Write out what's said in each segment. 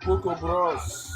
Poco Bros.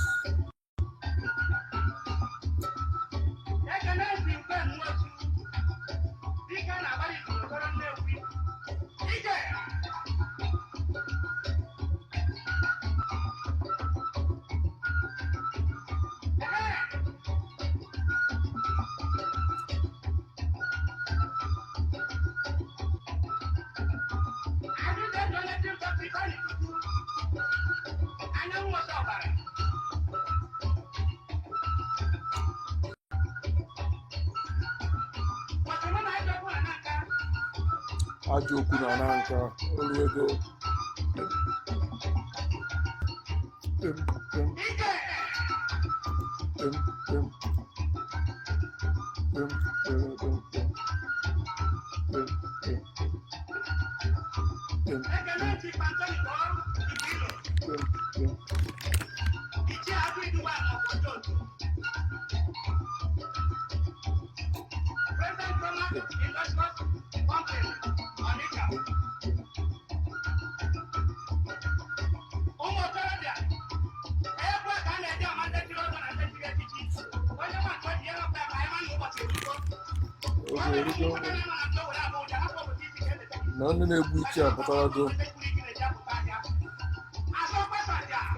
Ajoku na Nanka, Oluego. None na-egbu iche apụtarago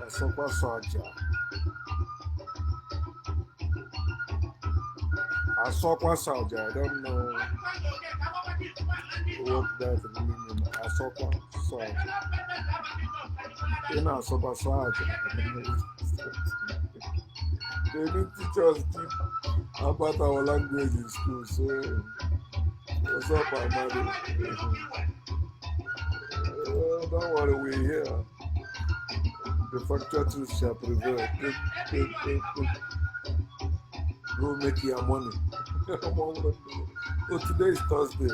asọkwasọ aja I don't know what that means. Asọkwasọ ị na-asọkwasọ aja. They need teachers keep about our language in school, so what's up, Amadi? Don't worry, we're here. The factor truth shall prevail. Go make your money. Oh, today is Thursday.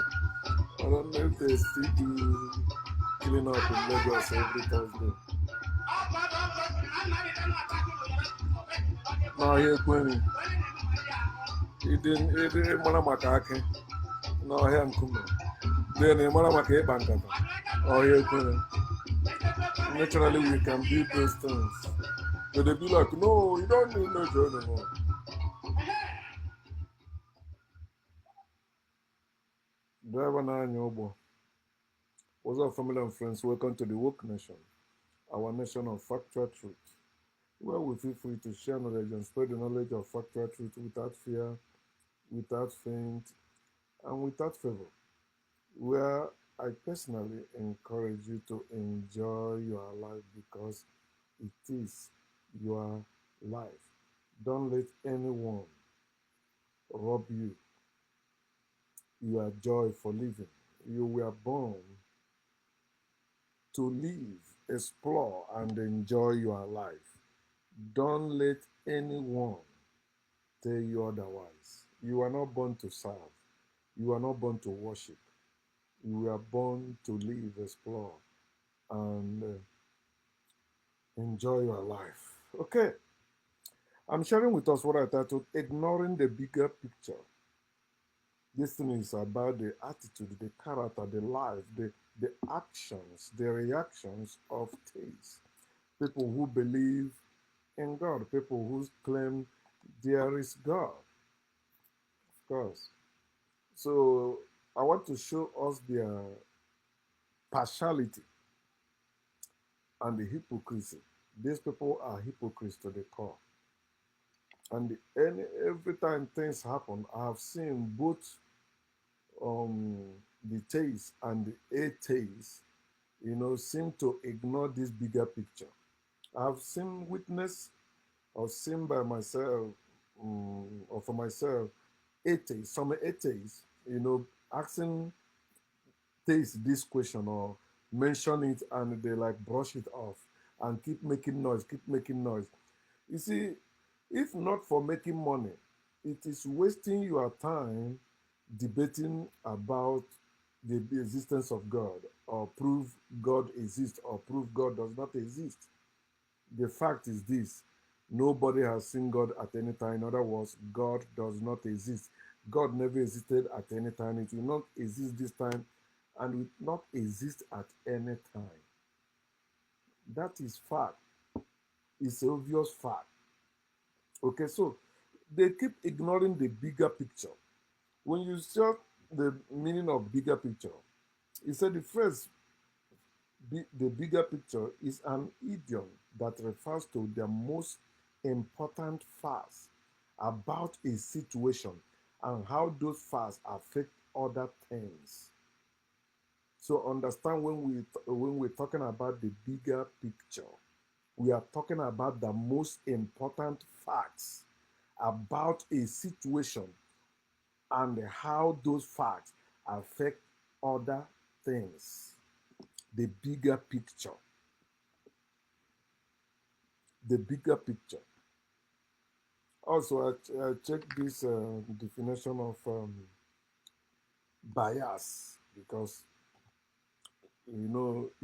I don't know if they still do clean up in Lagos every Thursday. No, here, Queenie. He didn't Manamaka. No, here, I'm coming. Then, Manamaka Bankata. Oh, here, Queenie. Naturally, we can do those things. But they be like, no, you don't need no joy anymore. Driver Nanyobo. What's up, family and friends? Welcome to the Woke Nation, our nation of factual truth, where we feel free to share knowledge and spread the knowledge of factual truth without fear, without feint, and without favor. Where I personally encourage you to enjoy your life because it is your life. Don't let anyone rob you your joy for living. You were born to live, explore, and enjoy your life. Don't let anyone tell you otherwise. You are not born to serve. You are not born to worship. You were born to live, explore, and enjoy your life. Okay. I'm sharing with us what I titled Ignoring the Bigger Picture. This thing is about the attitude, the character, the life, the actions, the reactions of theists. People who believe in God, people who claim there is God. Of course. So I want to show us their partiality and the hypocrisy. These people are hypocrites to the core. And every time things happen, I have seen both the theists and the atheists, seem to ignore this bigger picture. I've seen witness or seen by myself or for myself atheists, some atheists, asking theists this question or mention it and they like brush it off and keep making noise, keep making noise. You see, if not for making money, it is wasting your time debating about the existence of God or prove God exists or prove God does not exist. The fact is this: nobody has seen God at any time. In other words, God does not exist. God never existed at any time. It will not exist this time and will not exist at any time. That is fact. It's an obvious fact. Okay, so they keep ignoring the bigger picture. When you search the meaning of bigger picture, he said the phrase the bigger picture is an idiom that refers to the most important facts about a situation and how those facts affect other things. So understand when we're talking about the bigger picture, we are talking about the most important facts about a situation and how those facts affect other things. The bigger picture. The bigger picture. Also, I checked this definition of bias because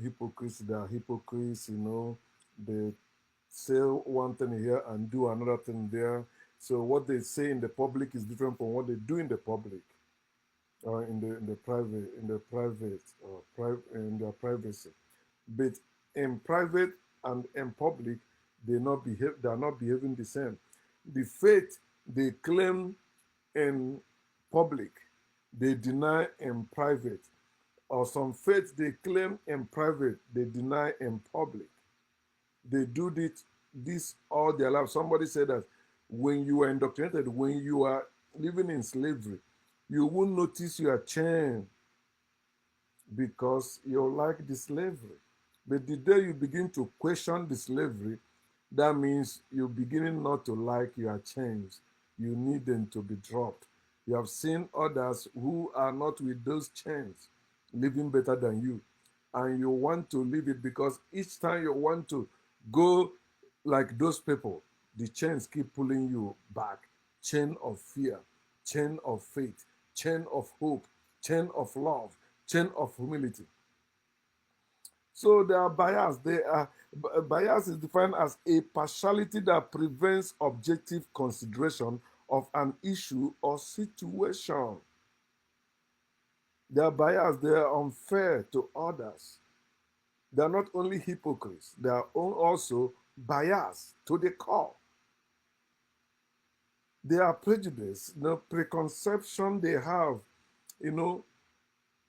hypocrites. They are hypocrites. They say one thing here and do another thing there. So what they say in the public is different from what they do in the public, or in their privacy. But in private and in public, they are not behaving the same. The faith they claim in public, they deny in private. Or some faith they claim in private, they deny in public. They do this all their life. Somebody said that when you are indoctrinated, when you are living in slavery, you won't notice you are chained because you like the slavery. But the day you begin to question the slavery, that means you're beginning not to like your chains. You need them to be dropped. You have seen others who are not with those chains living better than you. And you want to leave it because each time you want to go like those people, the chains keep pulling you back. Chain of fear, chain of faith, chain of hope, chain of love, chain of humility. So they are biased. Bias is defined as a partiality that prevents objective consideration of an issue or situation. They are biased. They are unfair to others. They are not only hypocrites. They are also biased to the core. They are prejudiced. The preconception they have, you know,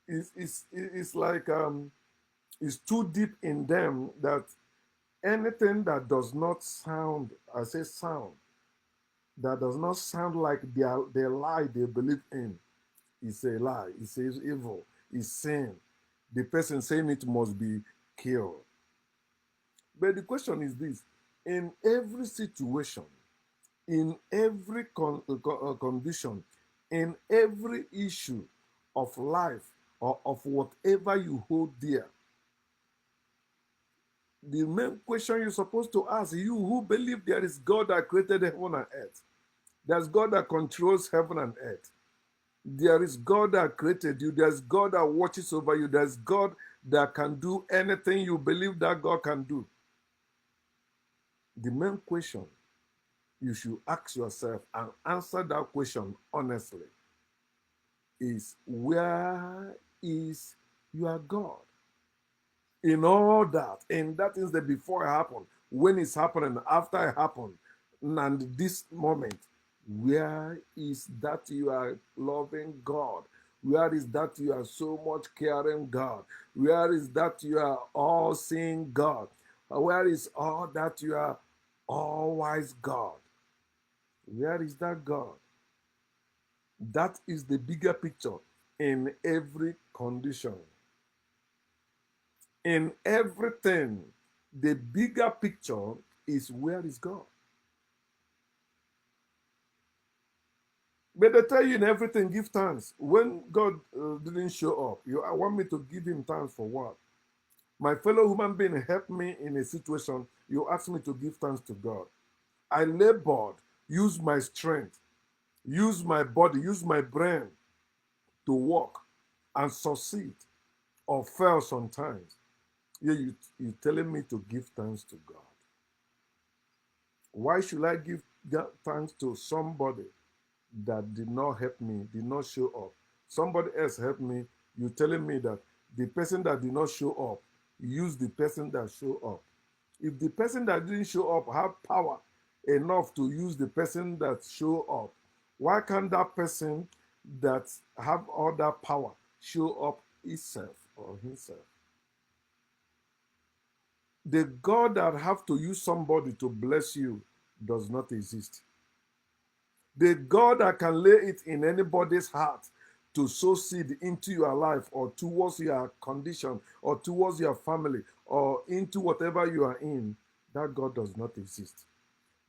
is like is too deep in them that anything that does not sound, I say sound, that does not sound like their lie they believe in is a lie. It's evil. It's sin. The person saying it must be killed. But the question is this: in every situation, in every condition, in every issue of life or of whatever you hold dear, the main question you're supposed to ask, you who believe there is God that created heaven and earth, there's God that controls heaven and earth, there is God that created you, there's God that watches over you, there's God that can do anything you believe that God can do. The main question you should ask yourself and answer that question honestly is, where is your God? In all that, and that is the before it happened, when it's happening, after it happened, and this moment, where is that you are loving God? Where is that you are so much caring God? Where is that you are all seeing God? Where is all that you are all wise God? Where is that God? That is the bigger picture in every condition. In everything, the bigger picture is, where is God? But they tell you in everything, give thanks. When God didn't show up, I want me to give him thanks for what? My fellow human being helped me in a situation, you ask me to give thanks to God. I labored, used my strength, used my body, used my brain to work and succeed or fail sometimes. Yeah, you telling me to give thanks to God. Why should I give thanks to somebody that did not help me, did not show up? Somebody else helped me. You telling me that the person that did not show up used the person that showed up. If the person that didn't show up have power enough to use the person that show up, why can't that person that have all that power show up itself or himself? The God that have to use somebody to bless you does not exist. The God that can lay it in anybody's heart to sow seed into your life or towards your condition or towards your family or into whatever you are in, that God does not exist.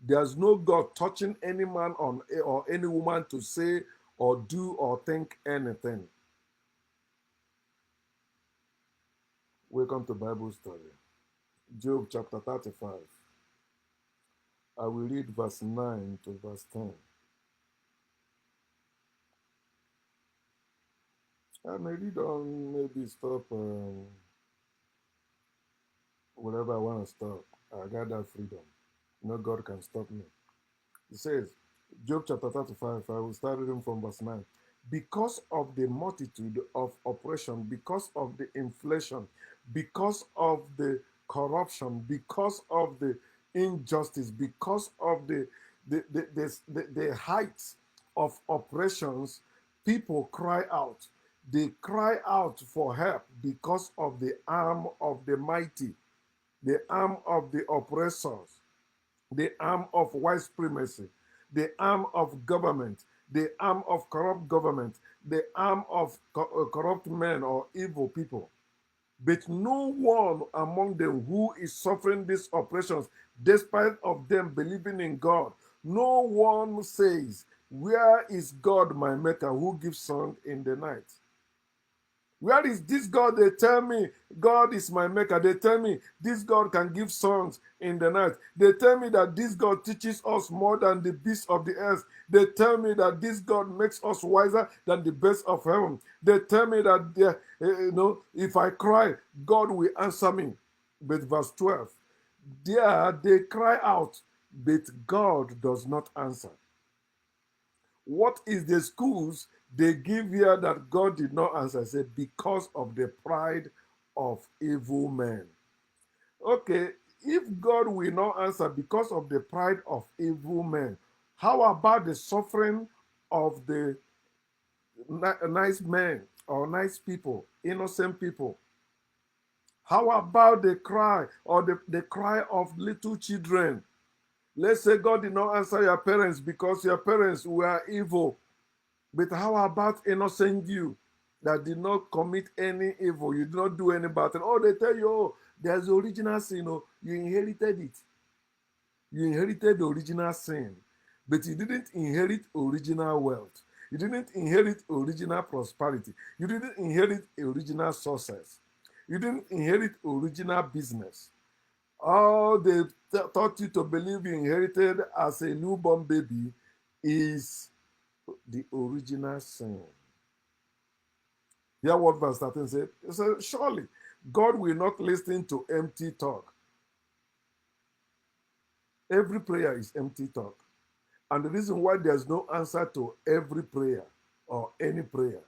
There's no God touching any man on or any woman to say or do or think anything. Welcome to Bible study. Job chapter 35. I will read verse 9 to verse 10. I may read on, maybe stop wherever I want to stop. I got that freedom. No God can stop me. It says, Job chapter 35, I will start reading from verse 9. Because of the multitude of oppression, because of the inflation, because of the corruption, because of the injustice, because of the heights of oppressions, people cry out. They cry out for help because of the arm of the mighty, the arm of the oppressors, the arm of white supremacy, the arm of government, the arm of corrupt government, the arm of corrupt men or evil people. But no one among them who is suffering these oppressions, despite of them believing in God, no one says, "Where is God, my maker, who gives song in the night?" Where is this God? They tell me God is my maker. They tell me this God can give songs in the night. They tell me that this God teaches us more than the beasts of the earth. They tell me that this God makes us wiser than the birds of heaven. They tell me that if I cry, God will answer me. But verse 12, there they cry out, but God does not answer. What is the excuse they give here that God did not answer? I said, because of the pride of evil men. Okay, if God will not answer because of the pride of evil men, how about the suffering of the nice men or nice people, innocent people? How about the cry or the cry of little children? Let's say God did not answer your parents because your parents were evil. But how about innocent you that did not commit any evil? You did not do any bad thing. Oh, they tell you, oh, there's the original sin. Oh, you inherited it. You inherited the original sin. But you didn't inherit original wealth. You didn't inherit original prosperity. You didn't inherit original success. You didn't inherit original business. All they taught you to believe you inherited as a newborn baby is the original sin. Hear what verse 13 said. It said, surely God will not listen to empty talk. Every prayer is empty talk. And the reason why there's no answer to every prayer or any prayer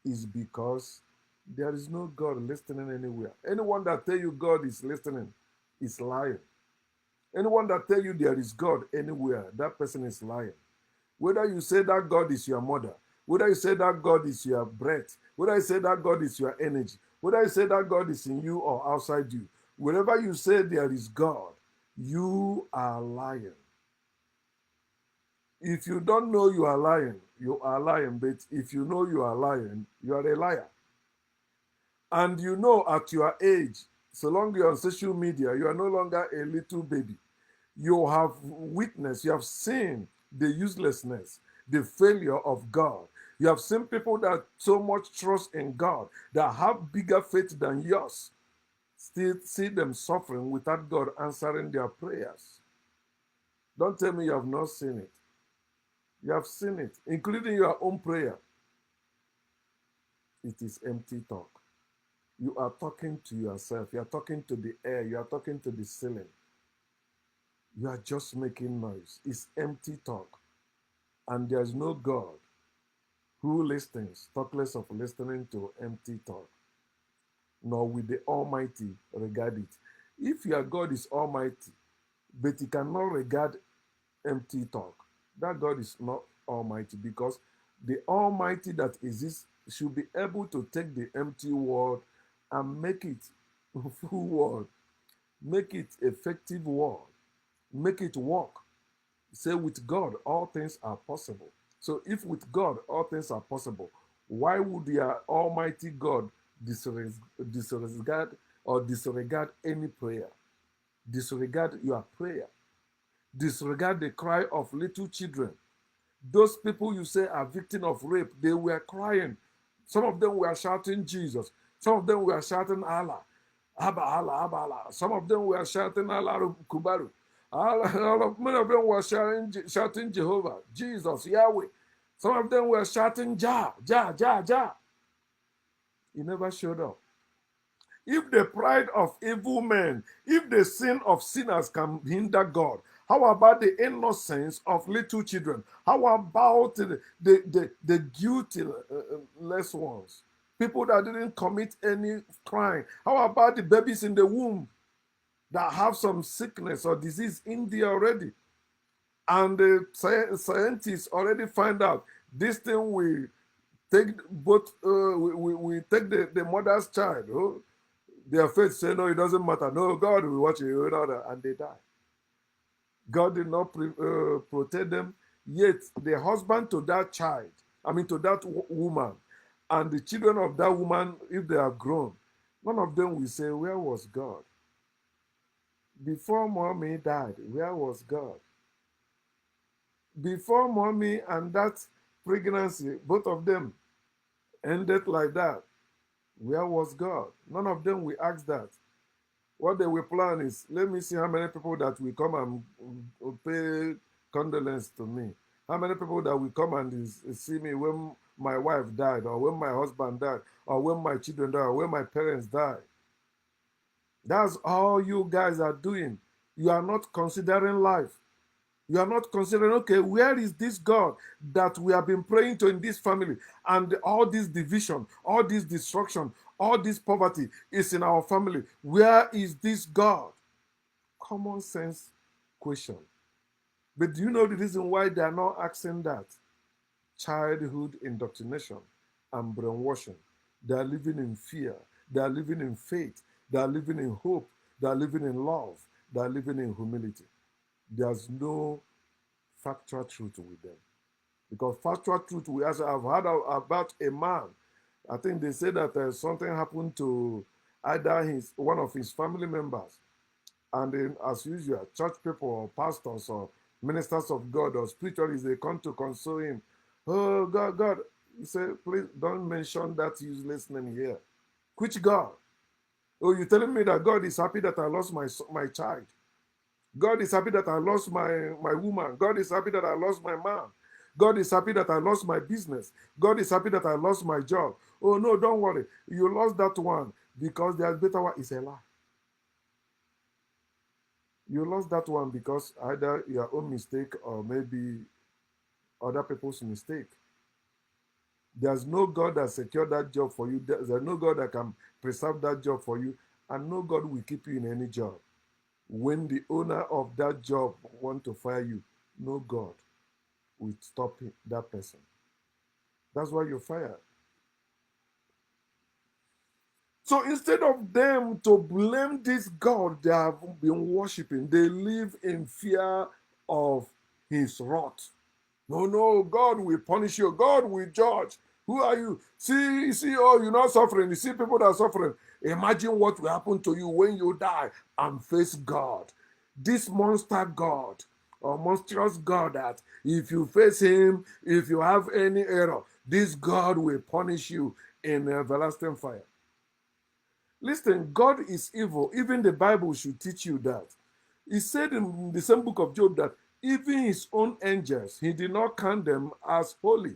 is because there is no God listening anywhere. Anyone that tell you God is listening is lying. Anyone that tell you there is God anywhere, that person is lying. Whether you say that God is your mother, whether you say that God is your breath, whether you say that God is your energy, whether you say that God is in you or outside you, wherever you say there is God, you are lying. If you don't know you are lying, you are lying. But if you know you are lying, you are a liar. And you know at your age, so long you're on social media, you are no longer a little baby. You have witnessed, you have seen the uselessness, the failure of God. You have seen people that so much trust in God, that have bigger faith than yours, still see them suffering without God answering their prayers. Don't tell me you have not seen it. You have seen it, including your own prayer. It is empty talk. You are talking to yourself. You are talking to the air. You are talking to the ceiling. You are just making noise. It's empty talk. And there's no God who listens, talk less of listening to empty talk, nor will the Almighty regard it. If your God is almighty, but he cannot regard empty talk, that God is not almighty, because the almighty that exists should be able to take the empty word and make it full word, make it effective word, make it work. Say with God all things are possible. So if with God all things are possible, why would the almighty God disregard or disregard any prayer, disregard your prayer, disregard the cry of little children? Those people you say are victims of rape, they were crying. Some of them were shouting Jesus. Some of them were shouting Allah. Abba Allah, Abba Allah. Some of them were shouting Allah Kubaru. Many of them were shouting Jehovah, Jesus, Yahweh. Some of them were shouting Jah, Jah, Jah, Jah. He never showed up. If the pride of evil men, if the sin of sinners can hinder God, how about the innocence of little children? How about the guiltless ones? People that didn't commit any crime. How about the babies in the womb that have some sickness or disease in there already? And the scientists already find out this thing will take both, we take the mother's child. Oh, their faith say, no, it doesn't matter. No, God will watch you, and they die. God did not protect them. Yet the husband to that child, to that woman, and the children of that woman, if they have grown, none of them will say, where was God? Before mommy died, where was God? Before mommy and that pregnancy, both of them ended like that, where was God? None of them will ask that. What they will plan is, let me see how many people that will come and pay condolence to me. How many people that will come and see me when my wife died, or when my husband died, or when my children died, or when my parents died. That's all you guys are doing. You are not considering life. You are not considering, okay, where is this God that we have been praying to in this family? And all this division, all this destruction, all this poverty is in our family. Where is this God? Common sense question. But do you know the reason why they are not asking that? Childhood indoctrination and brainwashing. They are living in fear. They are living in faith. They are living in hope. They are living in love. They are living in humility. There's no factual truth with them. Because factual truth, we also have heard about a man. I think they said that something happened to either one of his family members. And then, as usual, church people or pastors or ministers of God or spiritualists, they come to console him. Oh, God, God. He said, please don't mention that useless name here. Which God? Oh, you're telling me that God is happy that I lost my child. God is happy that I lost my woman. God is happy that I lost my man. God is happy that I lost my business. God is happy that I lost my job. Oh, no, don't worry. You lost that one because there's better one. Is a lie. You lost that one because either your own mistake or maybe other people's mistake. There's no God that secured that job for you. There's no God that can preserve that job for you. And no God will keep you in any job. When the owner of that job want to fire you, no God will stop that person. That's why you're fired. So instead of them to blame this God they have been worshiping, they live in fear of his wrath. No, God will punish you. God will judge. Who are you? See, oh, you're not suffering. You see people that are suffering. Imagine what will happen to you when you die and face God. This monster God or monstrous God that if you face him, if you have any error, this God will punish you in everlasting fire. Listen, God is evil. Even the Bible should teach you that. He said in the same book of Job that even his own angels, he did not count them as holy.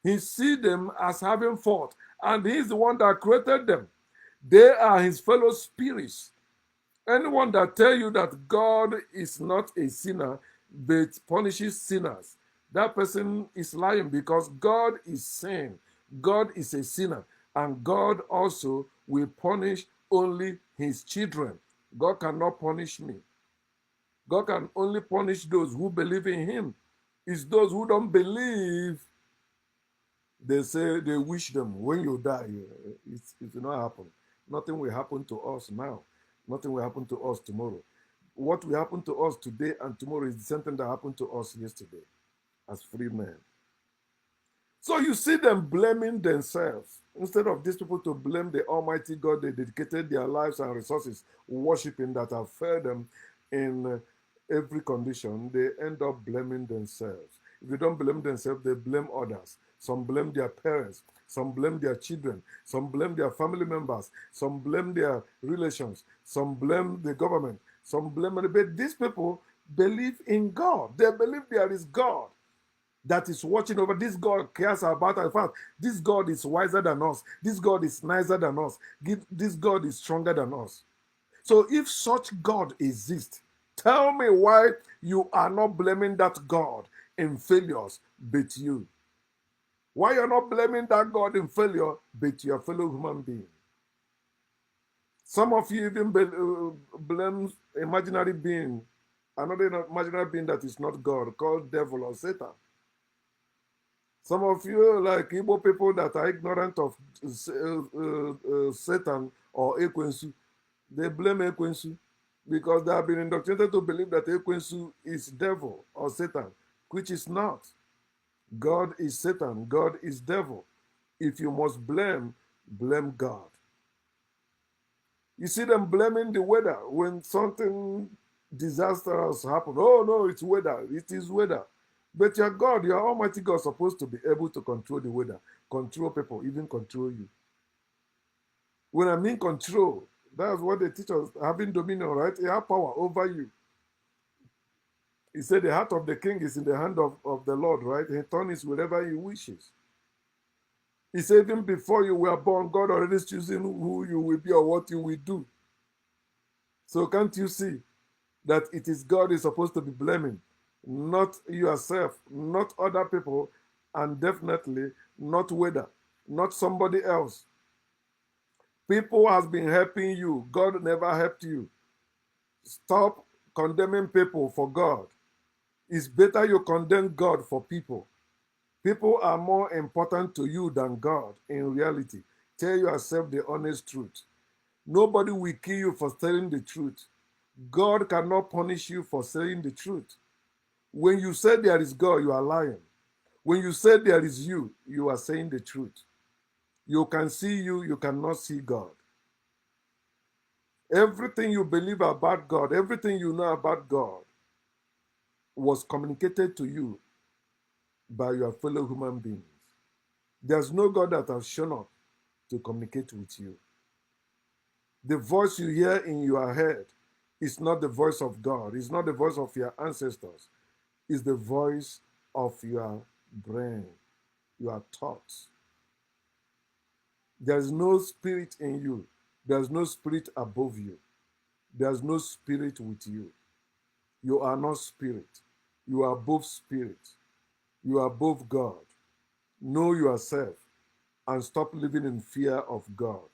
He see them as having fault, and he's the one that created them. They are his fellow spirits. Anyone that tell you that God is not a sinner but punishes sinners, that person is lying, because God is sin. God is a sinner, and God also will punish only his children. God cannot punish me. God can only punish those who believe in him. It's those who don't believe, they say they wish them when you die. It will not happen. Nothing will happen to us now. Nothing will happen to us tomorrow. What will happen to us today and tomorrow is the same thing that happened to us yesterday as free men. So you see them blaming themselves. Instead of these people to blame the Almighty God, they dedicated their lives and resources worshiping that have failed them in every condition. They end up blaming themselves. If they don't blame themselves, they blame others. Some blame their parents. Some blame their children. Some blame their family members. Some blame their relations. Some blame the government. Some blame, but these people believe in God. They believe there is God that is watching over. This God cares about us. In fact, this God is wiser than us. This God is nicer than us. This God is stronger than us. So if such God exists, tell me why you are not blaming that God in failures but you. Why you're not blaming that God in failure but your fellow human being. Some of you even blame imaginary being, another imaginary being that is not God, called devil or Satan. Some of you, like Igbo people that are ignorant of Satan or Ekwensu, they blame Ekwensu because they have been indoctrinated to believe that Ekwensu is devil or Satan, which is not. God is Satan. God is devil. If you must blame, blame God. You see them blaming the weather when something disastrous happens. Oh no, it's weather. It is weather. But your God, your Almighty God, is supposed to be able to control the weather, control people, even control you. When I mean control, that's what they teach us, having dominion, right? He has power over you. He said the heart of the king is in the hand of the Lord, right? He turns wherever he wishes. He said even before you were born, God already is choosing who you will be or what you will do. So can't you see that it is God is supposed to be blaming, not yourself, not other people, and definitely not weather, not somebody else. People has been helping you. God never helped you. Stop condemning people for God. It's better you condemn God for people. People are more important to you than God in reality. Tell yourself the honest truth. Nobody will kill you for telling the truth. God cannot punish you for saying the truth. When you say there is God, you are lying. When you say there is you, you are saying the truth. You can see you, you cannot see God. Everything you believe about God, everything you know about God was communicated to you by your fellow human beings. There's no God that has shown up to communicate with you. The voice you hear in your head is not the voice of God. It's not the voice of your ancestors. It's the voice of your brain, your thoughts. There's no spirit in you. There's no spirit above you. There's no spirit with you. You are not spirit. You are both spirit. You are both God. Know yourself and stop living in fear of God.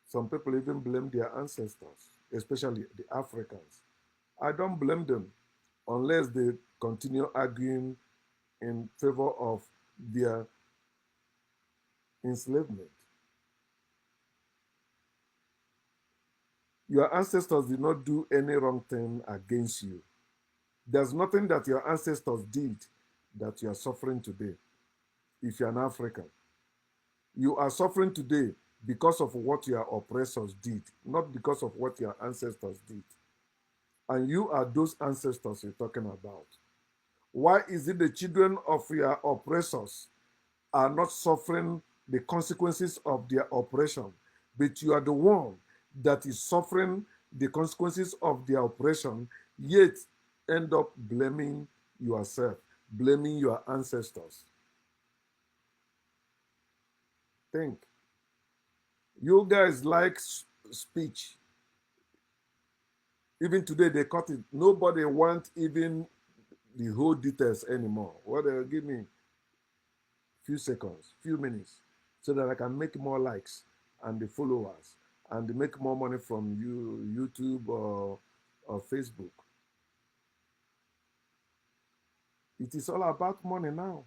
Some people even blame their ancestors, especially the Africans. I don't blame them unless they continue arguing in favor of their enslavement. Your ancestors did not do any wrong thing against you. There's nothing that your ancestors did that you are suffering today if you're an African. You are suffering today because of what your oppressors did, not because of what your ancestors did. And you are those ancestors you're talking about. Why is it the children of your oppressors are not suffering the consequences of their oppression, but you are the one that is suffering the consequences of their oppression, yet end up blaming yourself, blaming your ancestors? Think. You guys like speech. Even today they cut it. Nobody wants even the whole details anymore. What they'll give me few seconds, few minutes, so that I can make more likes and the followers. and make more money from YouTube or Facebook. It is all about money now.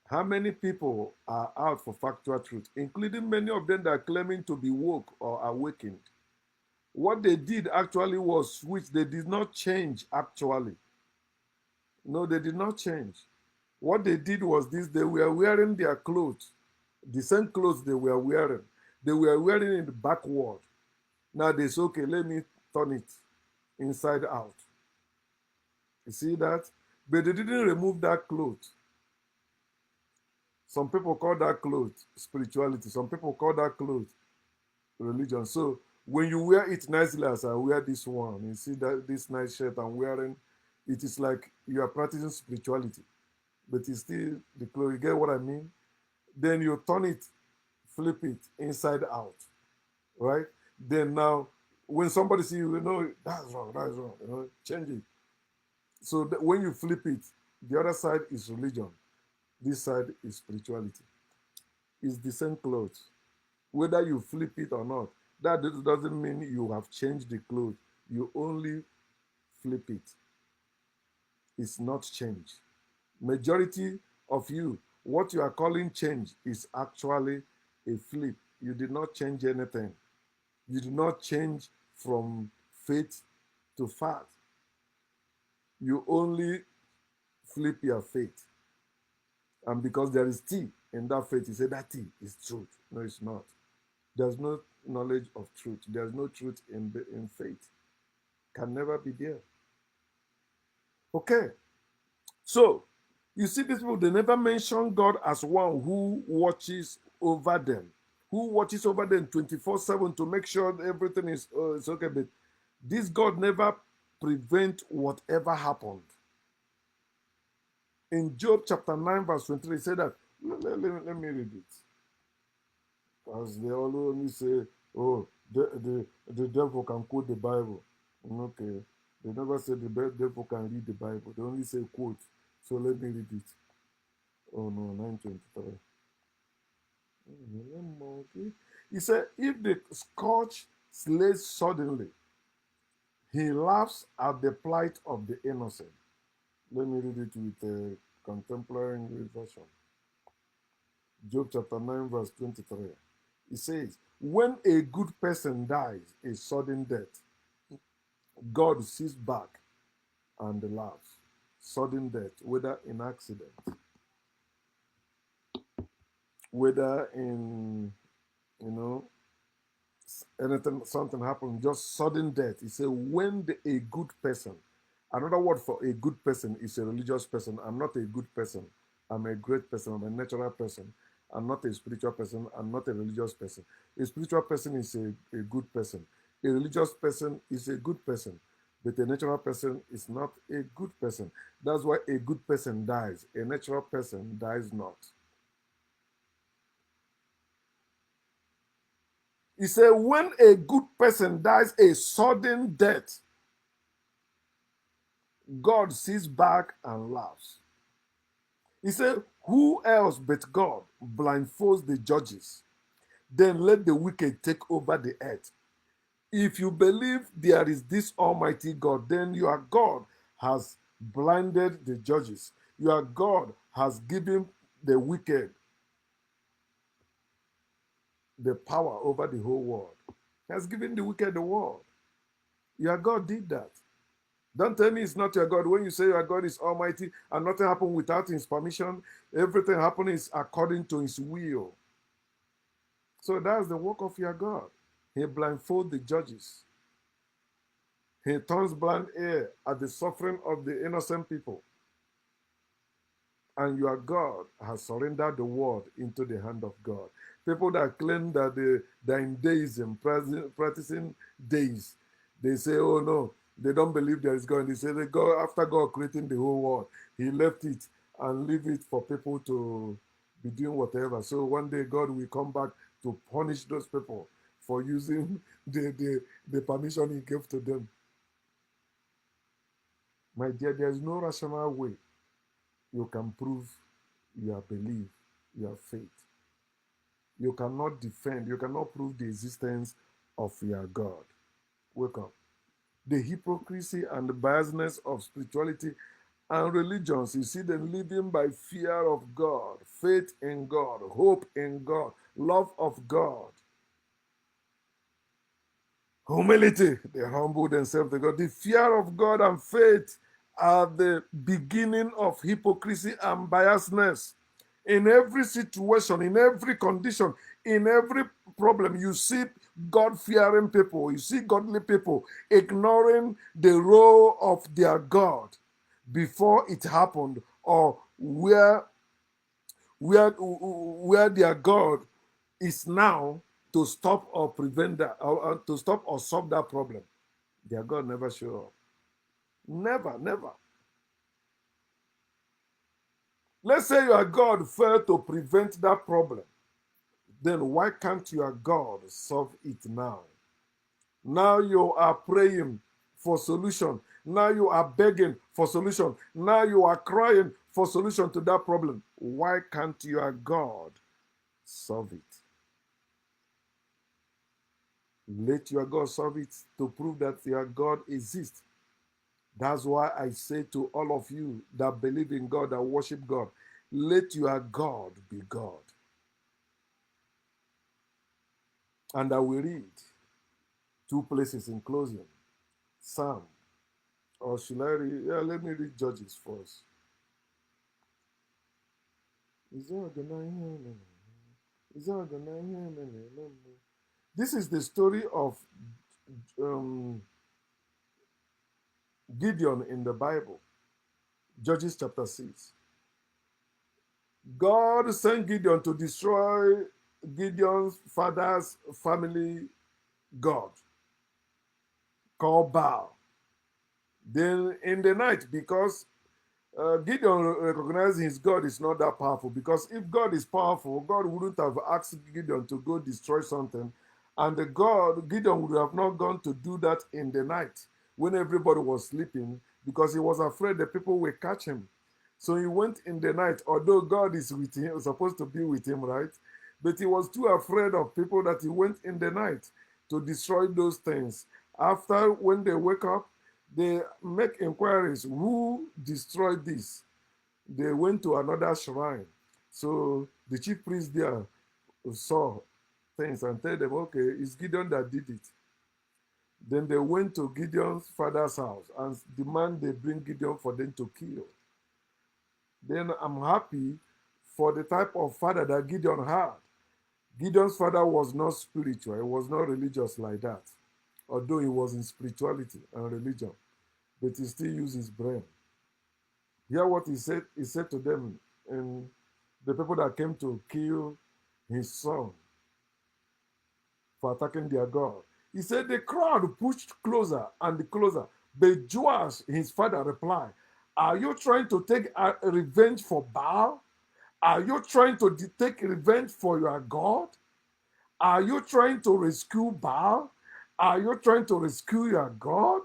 How many people are out for factual truth, including many of them that are claiming to be woke or awakened? What they did actually was switch. They did not change actually. No, they did not change. What they did was this: they were wearing their clothes, the same clothes they were wearing. They were wearing it backward. Now they say, okay, let me turn it inside out. You see that? But they didn't remove that cloth. Some people call that cloth spirituality. Some people call that cloth religion. So when you wear it nicely, as I wear this one, you see that this nice shirt I'm wearing, it is like you are practicing spirituality, but it's still the clothes. You get what I mean? Then you turn it, flip it inside out, right? Then now, when somebody see you, you know that's wrong. You know, change it. So that when you flip it, the other side is religion. This side is spirituality. It's the same clothes. Whether you flip it or not, that doesn't mean you have changed the clothes. You only flip it. It's not change. Majority of you, what you are calling change is actually a flip. You did not change anything. You did not change from faith to fact. You only flip your faith. And because there is T in that faith, you say that T is truth. No, it's not. There's no knowledge of truth. There's no truth in faith. Can never be there. Okay. So, you see, these people, they never mention God as one who watches over them, who watches over them 24/7 to make sure everything is okay. But this God never prevent whatever happened. In Job chapter 9, verse 23, he said that, let me read it. As they only say, oh, the devil can quote the Bible. Okay. They never say the devil can read the Bible. They only say quote. So let me read it. Oh no, 9:23. Okay. He said, if the scourge slays suddenly, he laughs at the plight of the innocent. Let me read it with a contemporary English version. Job chapter 9, verse 23. He says, when a good person dies a sudden death, God sits back and laughs. Sudden death, whether in accident, whether in, you know, anything, something happened, just sudden death. He said, when a good person, another word for a good person is a religious person. I'm not a good person. I'm a great person. I'm a natural person. I'm not a spiritual person. I'm not a religious person. A spiritual person is a good person. A religious person is a good person. But a natural person is not a good person. That's why a good person dies. A natural person dies not. He said, when a good person dies a sudden death, God sits back and laughs. He said, who else but God blindfolds the judges? Then let the wicked take over the earth. If you believe there is this Almighty God, then your God has blinded the judges. Your God has given the wicked the power over the whole world. He has given the wicked the world. Your God did that. Don't tell me it's not your God. When you say your God is almighty and nothing happened without his permission, everything happening is according to his will. So that's the work of your God. He blindfolds the judges. He turns blind ear at the suffering of the innocent people. And your God has surrendered the world into the hand of God. People that claim that they're in deism, practicing days, they say, oh no, they don't believe there is God. They say that God, after God creating the whole world, he left it and leave it for people to be doing whatever. So one day God will come back to punish those people for using the permission he gave to them. My dear, there is no rational way you can prove your belief, your faith. You cannot defend, you cannot prove the existence of your God. Wake up. The hypocrisy and the biasness of spirituality and religions, you see them living by fear of God, faith in God, hope in God, love of God. Humility, they humble themselves to God. The fear of God and faith are the beginning of hypocrisy and biasness. In every situation, in every condition, in every problem, you see God fearing people, you see godly people ignoring the role of their God before it happened, or where their God is now to stop or prevent that, or to stop or solve that problem. Their God never show up. Never, never. Let's say your God failed to prevent that problem. Then why can't your God solve it now? Now you are praying for solution. Now you are begging for solution. Now you are crying for solution to that problem. Why can't your God solve it? Let your God solve it to prove that your God exists. That's why I say to all of you that believe in God, that worship God, let your God be God. And I will read two places in closing. Psalm, or should I read? Yeah, let me read Judges first. This is the story of um, Gideon in the Bible, Judges chapter 6. God sent Gideon to destroy Gideon's father's family god called Baal. Then in the night, because Gideon recognized his God is not that powerful, because if God is powerful, God wouldn't have asked Gideon to go destroy something, and the God, Gideon would have not gone to do that in the night when everybody was sleeping, because he was afraid the people will catch him. So he went in the night, although God is with him, supposed to be with him, right? But he was too afraid of people that he went in the night to destroy those things. After, when they wake up, they make inquiries, who destroyed this? They went to another shrine. So the chief priest there saw things and told them, okay, it's Gideon that did it. Then they went to Gideon's father's house and demand they bring Gideon for them to kill. Then I'm happy for the type of father that Gideon had. Gideon's father was not spiritual, he was not religious like that, although he was in spirituality and religion, but he still used his brain. Hear what he said. He said to them, and the people that came to kill his son for attacking their God. He said the crowd pushed closer and closer. But Joash, his father, replied, are you trying to take a revenge for Baal? Are you trying to take revenge for your God? Are you trying to rescue Baal? Are you trying to rescue your God?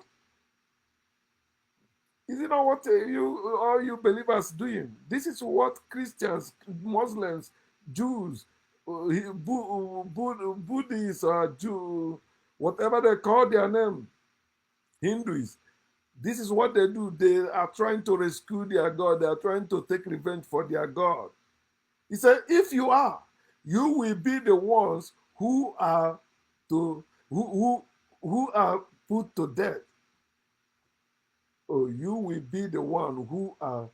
Is it not what all you believers doing? This is what Christians, Muslims, Jews, Buddhists, Jew, whatever they call their name, Hindus. This is what they do. They are trying to rescue their God. They are trying to take revenge for their God. He said, if you are, you will be the ones who are to who are put to death. Oh, you will be the one who are.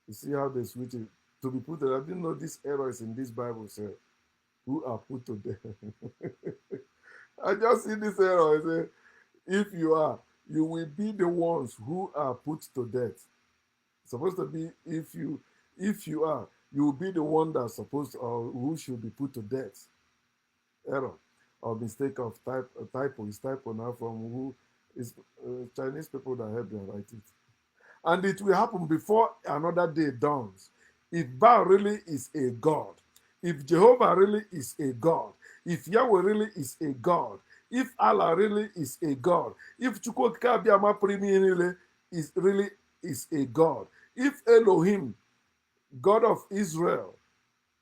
You see how they switch it to be put to death. I didn't know this error is in this Bible, sir. Who are put to death. I just see this error. I say, if you are, you will be the ones who are put to death. It's supposed to be if you are, you will be the one that's supposed to, or who should be put to death. Error or mistake of typo is typo now from who is Chinese people that help them write it. And it will happen before another day dawns. If Baal really is a God, if Jehovah really is a God, if Yahweh really is a God, if Allah really is a God, if Chukwokika really is a God, if Elohim, God of Israel,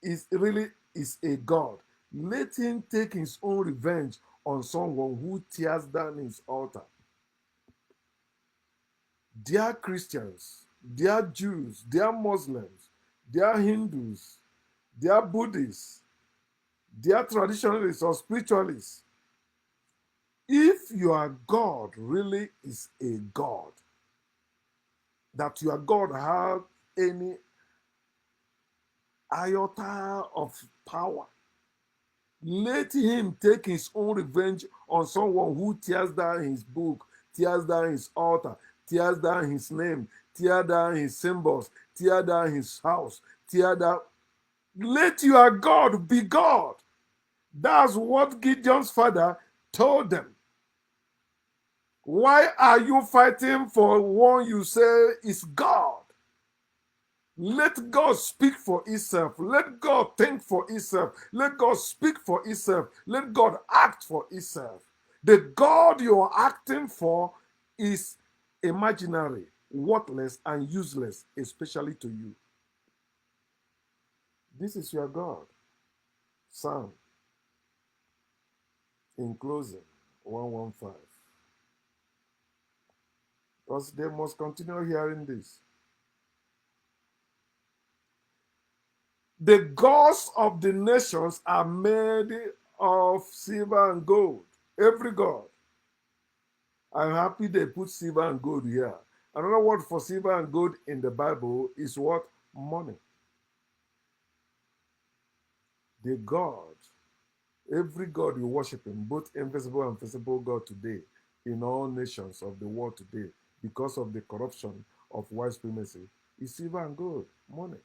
is really is a God, Let him take his own revenge on someone who tears down his altar. Dear Christians, dear Jews, dear Muslims, dear Hindus, dear Buddhists, dear traditionalists or spiritualists, if your God really is a God, that your God has any iota of power, let him take his own revenge on someone who tears down his book, tears down his altar, tears down his name, tear down his symbols, tear down his house, tear down. Let your God be God. That's what Gideon's father told them. Why are you fighting for one you say is God? Let God speak for itself. Let God think for itself. Let God speak for itself. Let God act for itself. The God you're acting for is imaginary, worthless, and useless, especially to you. This is your God. Psalm, in closing, 115. Because they must continue hearing this. The gods of the nations are made of silver and gold. Every god. I'm happy they put silver and gold here. Another word for silver and gold in the Bible is what? Money. The God, every God you worship in, both invisible and visible God today, in all nations of the world today, because of the corruption of white supremacy, is silver and gold, money.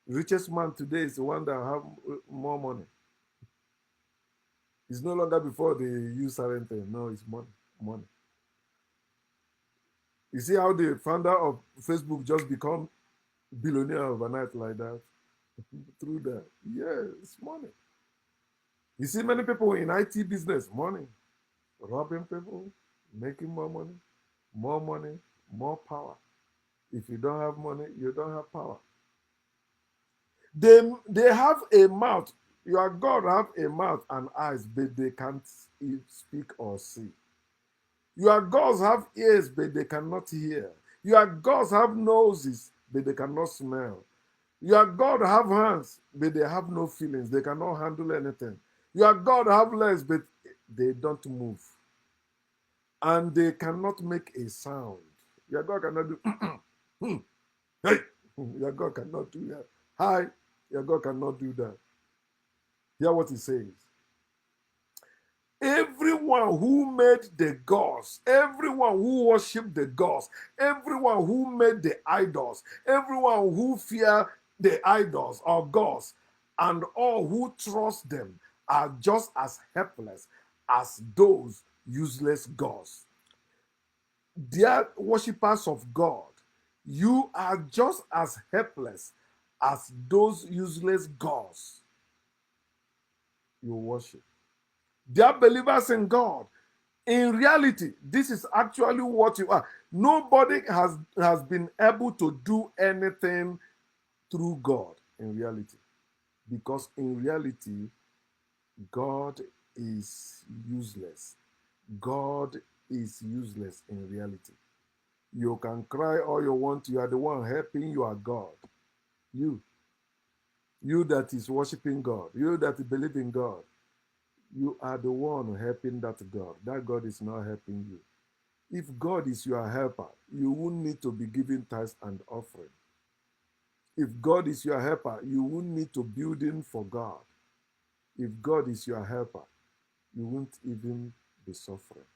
The richest man today is the one that have more money. It's no longer before they use certain things. No, it's money. Money. You see how the founder of Facebook just become billionaire overnight like that? Through that. Yes, money. You see many people in IT business, money. Robbing people, making more money, more power. If you don't have money, you don't have power. They have a mouth. Your God have a mouth and eyes, but they can't speak or see. Your gods have ears, but they cannot hear. Your gods have noses, but they cannot smell. Your God have hands, but they have no feelings. They cannot handle anything. Your God have legs, but they don't move. And they cannot make a sound. Your God cannot do, hey, your God cannot do that. Hi, your God cannot do that. Hear what he says. Everyone who made the gods, everyone who worshiped the gods, everyone who made the idols, everyone who fear the idols or gods, and all who trust them are just as helpless as those useless gods. Dear worshippers of God, you are just as helpless as those useless gods you worship. They are believers in God. In reality, this is actually what you are. Nobody has been able to do anything through God in reality. Because in reality, God is useless. God is useless in reality. You can cry all you want. You are the one helping your God. You. You that is worshiping God. You that believe in God. You are the one helping that God. That God is not helping you. If God is your helper, you won't need to be giving tithes and offering. If God is your helper, you won't need to build in for God. If God is your helper, you won't even be suffering.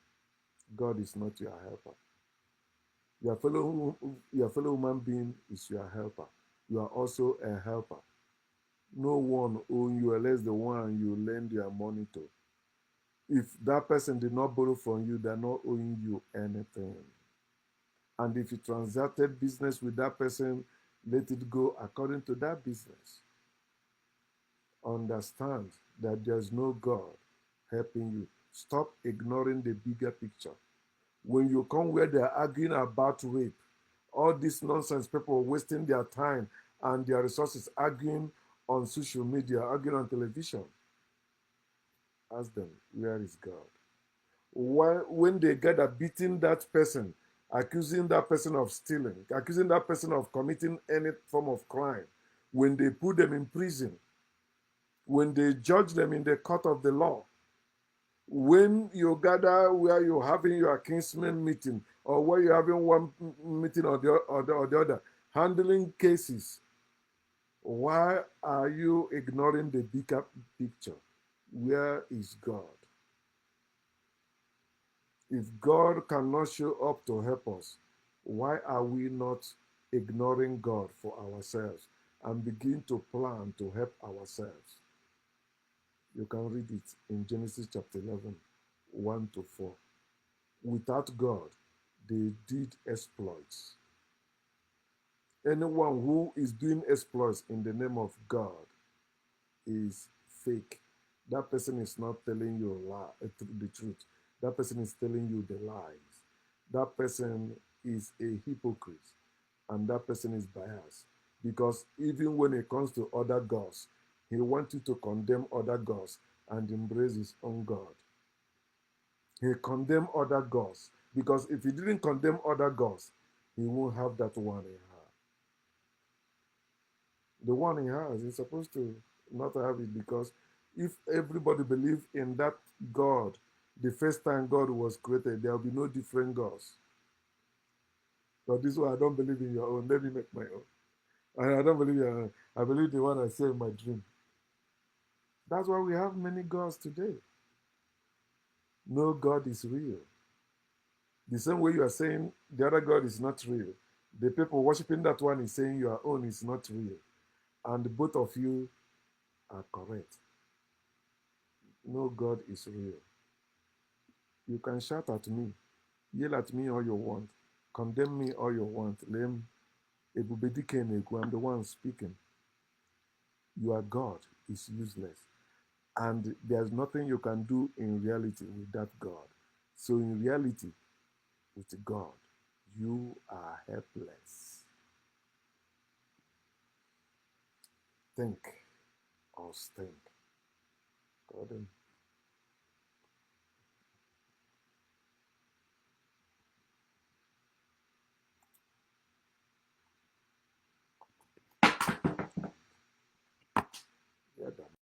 God is not your helper. Your fellow human being is your helper. You are also a helper. No one owes you unless the one you lend your money to. If that person did not borrow from you, they're not owing you anything. And if you transacted business with that person, let it go according to that business. Understand that there's no God helping you. Stop ignoring the bigger picture. When you come where they're arguing about rape, all this nonsense, people wasting their time and their resources arguing on social media, arguing on television. Ask them, where is God? When they gather beating that person, accusing that person of stealing, accusing that person of committing any form of crime, when they put them in prison, when they judge them in the court of the law, when you gather where you're having your kinsman meeting, or where you're having one meeting or the other, handling cases, why are you ignoring the bigger picture? Where is God? If God cannot show up to help us, why are we not ignoring God for ourselves and begin to plan to help ourselves? You can read it in Genesis chapter 11, 1 to 4. Without God, they did exploits. Anyone who is doing exploits in the name of God is fake. That person is not telling you the truth. That person is telling you the lies. That person is a hypocrite, and that person is biased. Because even when it comes to other gods, he wants you to condemn other gods and embrace his own God. He condemned other gods because if he didn't condemn other gods, he won't have that one he has. The one he has, he's supposed to not have it because if everybody believed in that God, the first time God was created, there will be no different gods. But this one, I don't believe in your own. Let me make my own. And I don't believe your own. I believe the one I say in my dream. That's why we have many gods today. No God is real. The same way you are saying the other God is not real, the people worshiping that one is saying your own is not real. And both of you are correct. No God is real. You can shout at me, yell at me all you want, condemn me all you want. I'm the one speaking. Your God is useless. And there's nothing you can do in reality with that God. So in reality, with God, you are helpless. Think or stink. God